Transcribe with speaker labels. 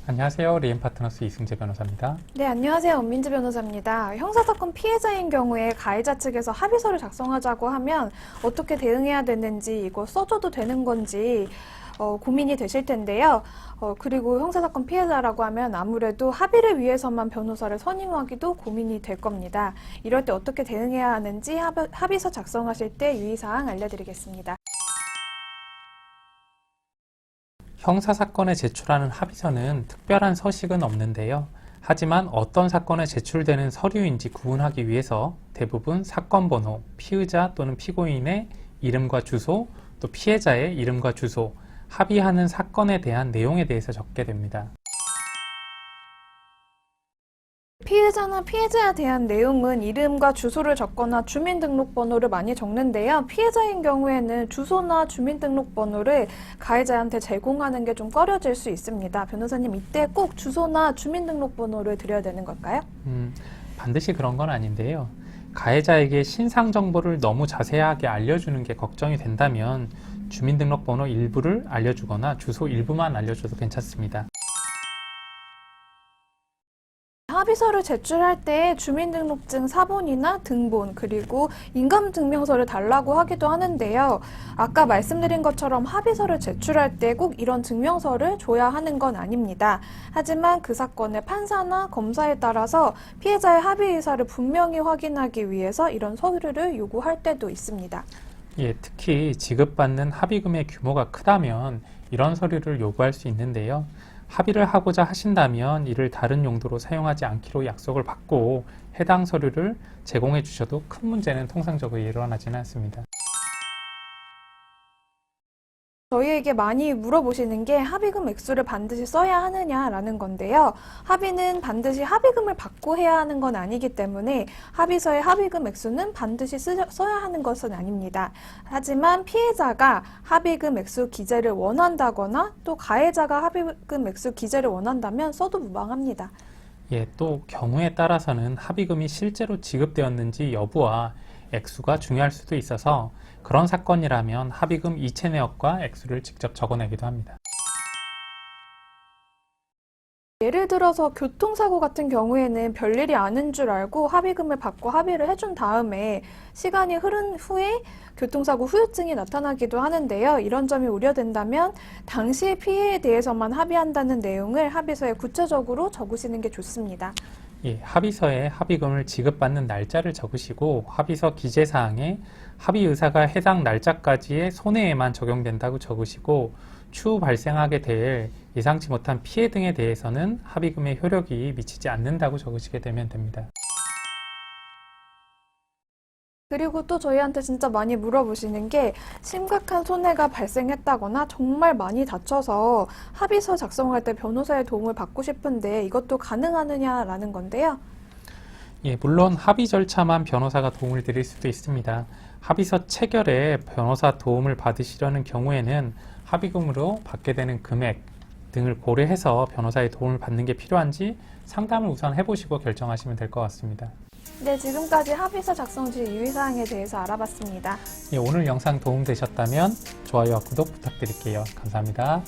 Speaker 1: 안녕하세요. 리엠파트너스 이승재 변호사입니다.
Speaker 2: 네, 안녕하세요. 엄민지 변호사입니다. 형사사건 피해자인 경우에 가해자 측에서 합의서를 작성하자고 하면 어떻게 대응해야 되는지, 이거 써줘도 되는 건지 고민이 되실 텐데요. 그리고 형사사건 피해자라고 하면 아무래도 합의를 위해서만 변호사를 선임하기도 고민이 될 겁니다. 이럴 때 어떻게 대응해야 하는지 합의서 작성하실 때 유의사항 알려드리겠습니다.
Speaker 1: 형사사건에 제출하는 합의서는 특별한 서식은 없는데요. 하지만 어떤 사건에 제출되는 서류인지 구분하기 위해서 대부분 사건 번호, 피의자 또는 피고인의 이름과 주소, 또 피해자의 이름과 주소, 합의하는 사건에 대한 내용에 대해서 적게 됩니다.
Speaker 2: 피해자나 피해자에 대한 내용은 이름과 주소를 적거나 주민등록번호를 많이 적는데요. 피해자인 경우에는 주소나 주민등록번호를 가해자한테 제공하는 게 좀 꺼려질 수 있습니다. 변호사님, 이때 꼭 주소나 주민등록번호를 드려야 되는 걸까요?
Speaker 1: 반드시 그런 건 아닌데요. 가해자에게 신상 정보를 너무 자세하게 알려주는 게 걱정이 된다면 주민등록번호 일부를 알려주거나 주소 일부만 알려줘도 괜찮습니다.
Speaker 2: 합의서를 제출할 때 주민등록증 사본이나 등본, 그리고 인감증명서를 달라고 하기도 하는데요. 아까 말씀드린 것처럼 합의서를 제출할 때 꼭 이런 증명서를 줘야 하는 건 아닙니다. 하지만 그 사건의 판사나 검사에 따라서 피해자의 합의 의사를 분명히 확인하기 위해서 이런 서류를 요구할 때도 있습니다.
Speaker 1: 예, 특히 지급받는 합의금의 규모가 크다면 이런 서류를 요구할 수 있는데요. 합의를 하고자 하신다면 이를 다른 용도로 사용하지 않기로 약속을 받고 해당 서류를 제공해 주셔도 큰 문제는 통상적으로 일어나지는 않습니다.
Speaker 2: 저희에게 많이 물어보시는 게 합의금 액수를 반드시 써야 하느냐라는 건데요. 합의는 반드시 합의금을 받고 해야 하는 건 아니기 때문에 합의서의 합의금 액수는 반드시 써야 하는 것은 아닙니다. 하지만 피해자가 합의금 액수 기재를 원한다거나 또 가해자가 합의금 액수 기재를 원한다면 써도 무방합니다.
Speaker 1: 예, 또 경우에 따라서는 합의금이 실제로 지급되었는지 여부와 액수가 중요할 수도 있어서 그런 사건이라면 합의금 이체 내역과 액수를 직접 적어내기도 합니다.
Speaker 2: 예를 들어서 교통사고 같은 경우에는 별일이 아닌 줄 알고 합의금을 받고 합의를 해준 다음에 시간이 흐른 후에 교통사고 후유증이 나타나기도 하는데요. 이런 점이 우려된다면 당시의 피해에 대해서만 합의한다는 내용을 합의서에 구체적으로 적으시는 게 좋습니다.
Speaker 1: 예, 합의서에 합의금을 지급받는 날짜를 적으시고 합의서 기재사항에 합의 의사가 해당 날짜까지의 손해에만 적용된다고 적으시고 추후 발생하게 될 예상치 못한 피해 등에 대해서는 합의금의 효력이 미치지 않는다고 적으시게 되면 됩니다.
Speaker 2: 그리고 또 저희한테 진짜 많이 물어보시는 게 심각한 손해가 발생했다거나 정말 많이 다쳐서 합의서 작성할 때 변호사의 도움을 받고 싶은데 이것도 가능하느냐라는 건데요.
Speaker 1: 예, 물론 합의 절차만 변호사가 도움을 드릴 수도 있습니다. 합의서 체결에 변호사 도움을 받으시려는 경우에는 합의금으로 받게 되는 금액 등을 고려해서 변호사의 도움을 받는 게 필요한지 상담을 우선 해보시고 결정하시면 될 것 같습니다.
Speaker 2: 네, 지금까지 합의서 작성 시 유의사항에 대해서 알아봤습니다.
Speaker 1: 예, 오늘 영상 도움되셨다면 좋아요와 구독 부탁드릴게요. 감사합니다.